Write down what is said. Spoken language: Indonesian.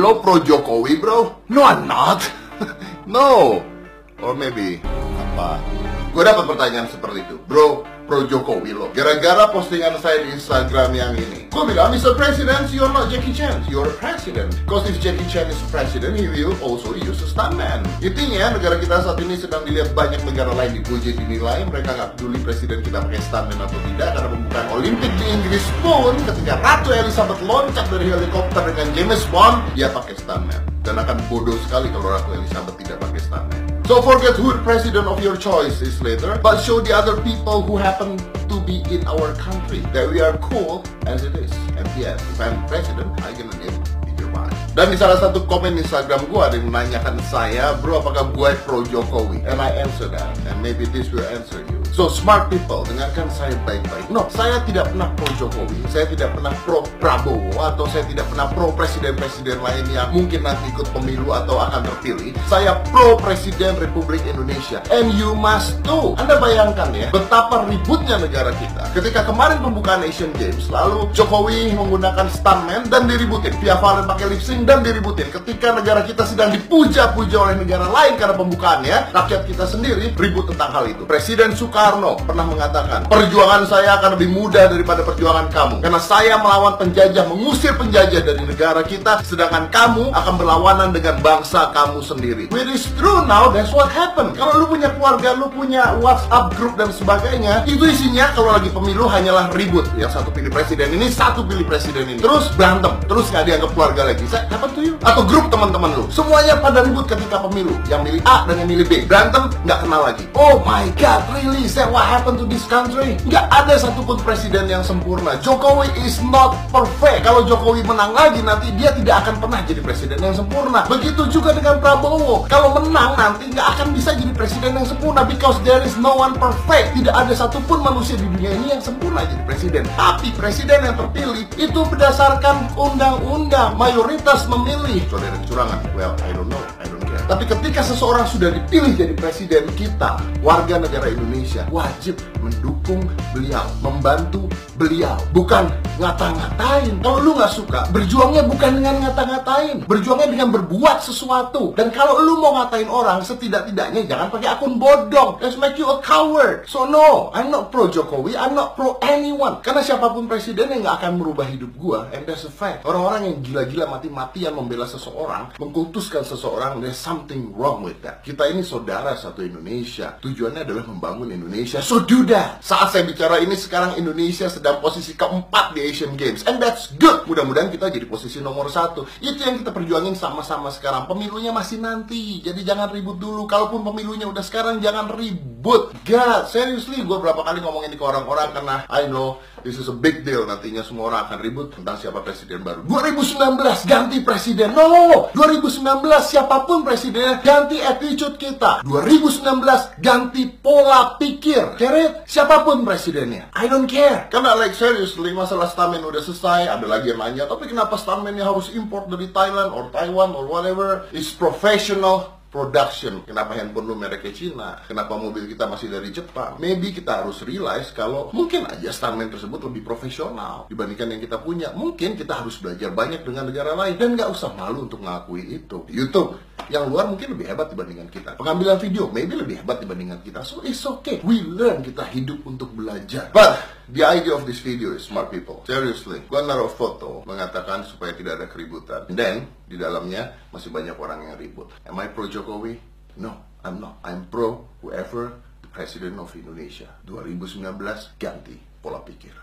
Lo pro Jokowi, bro? No, I'm not. No. Or maybe apa? Gue dapat pertanyaan seperti itu, bro. Pro Jokowi lo. Gara-gara postingan saya di Instagram yang ini, gue bilang, Mr. President, you're not Jackie Chan, you're a president. Because if Jackie Chan is president, he will also use a stuntman. Intinya, negara kita saat ini sedang dilihat banyak negara lain dipuji, dinilai. Mereka nggak peduli presiden kita pakai stuntman atau tidak, karena pembukaan Olimpik di Inggris pun, ketika Ratu Elizabeth loncat dari helikopter dengan James Bond, dia pakai stuntman. Dan akan bodoh sekali kalau Ratu Elizabeth tidak pakai stuntman. So forget who the president of your choice is later, but show the other people who happen to be in our country that we are cool as it is. And yes, if I'm president, I gonna live in your mind. Dan di salah satu komen Instagram gue ada yang menanyakan saya, bro, apakah gue pro Jokowi? And I answer that, and maybe this will answer you. So smart people, dengarkan saya baik-baik. No, saya tidak pernah pro Jokowi, saya tidak pernah pro Prabowo, atau saya tidak pernah pro presiden-presiden lain yang mungkin nanti ikut pemilu atau akan terpilih. Saya pro Presiden Republik Indonesia. And you must too. Anda bayangkan ya, betapa ributnya negara kita. Ketika kemarin pembukaan Asian Games, lalu Jokowi menggunakan stuntman dan diributin. Via Valen pakai lip sync dan diributin. Ketika negara kita sedang dipuja-puja oleh negara lain karena pembukaannya, rakyat kita sendiri ribut tentang hal itu. Presiden Soekarno pernah mengatakan, perjuangan saya akan lebih mudah daripada perjuangan kamu, karena saya melawan penjajah, mengusir penjajah dari negara kita, sedangkan kamu akan berlawanan dengan bangsa kamu sendiri. Which is true now, that's what happened. Kalau lu punya keluarga, lu punya WhatsApp group dan sebagainya, itu isinya kalau lagi pemilu hanyalah ribut. Yang satu pilih presiden ini, satu pilih presiden ini, terus berantem, terus nggak dianggap keluarga lagi. Saya happen to you? Atau grup teman-teman lu, semuanya pada ribut ketika pemilu. Yang milih A dan yang milih B, berantem, nggak kenal lagi. Oh my god, really? Is that what happened to this country? Nggak ada satupun presiden yang sempurna. Jokowi is not perfect. Kalau Jokowi menang lagi, nanti dia tidak akan pernah jadi presiden yang sempurna. Begitu juga dengan Prabowo. Kalau menang nanti nggak akan bisa jadi presiden yang sempurna, because there is no one perfect. Tidak ada satupun manusia di dunia ini yang sempurna jadi presiden. Tapi presiden yang terpilih itu berdasarkan undang-undang, mayoritas memilih. Saudara kecurangan? Well, I don't know, I don't care. Tapi ketika seseorang sudah dipilih jadi presiden, kita, warga negara Indonesia, wajib mendukung beliau, membantu beliau, bukan ngata-ngatain. Kalau lu nggak suka, berjuangnya bukan dengan ngata-ngatain, berjuangnya dengan berbuat sesuatu. Dan kalau lu mau ngatain orang, setidak-tidaknya jangan pakai akun bodong. That's make you a coward. So no, I'm not pro Jokowi, I'm not pro anyone. Karena siapapun presiden yang nggak akan merubah hidup gua, and that's a fact. Orang-orang yang gila-gila mati-matian membela seseorang, mengkultuskan seseorang, there's something wrong with that. Kita ini saudara satu Indonesia. Tujuannya adalah membangun Indonesia. So do that. Saat saya bicara ini sekarang, Indonesia sedang posisi keempat di Asian Games, and that's good. Mudah-mudahan kita jadi posisi nomor 1. Itu yang kita perjuangin sama-sama sekarang. Pemilunya masih nanti, jadi jangan ribut dulu. Kalaupun pemilunya udah sekarang, jangan ribut. God, seriously, gue berapa kali ngomongin ini ke orang-orang karena I know this is a big deal. Nantinya semua orang akan ribut tentang siapa presiden baru. 2019 ganti presiden. No, 2019 siapapun presidennya, ganti attitude kita. 2019 ganti pola pikir. Keret, siapapun presidennya, I don't care. Karena like seriously, masalah stuntman udah selesai. Ada lagi yang nanya, tapi kenapa stuntman-nya harus import dari Thailand or Taiwan or whatever? It's professional production. Kenapa handphone lu mereknya Cina? Kenapa mobil kita masih dari Jepang? Maybe kita harus realize kalau mungkin aja stuntman tersebut lebih profesional dibandingkan yang kita punya. Mungkin kita harus belajar banyak dengan negara lain, dan nggak usah malu untuk mengakui itu. YouTube yang luar mungkin lebih hebat dibandingkan kita. Pengambilan video maybe lebih hebat dibandingkan kita. So it's okay. We learn. Kita hidup untuk belajar. But the idea of this video is, smart people, seriously, gua naruh foto mengatakan supaya tidak ada keributan. And then di dalamnya masih banyak orang yang ribut. Am I pro Jokowi? No, I'm not. I'm pro whoever the president of Indonesia. 2019 ganti pola pikir.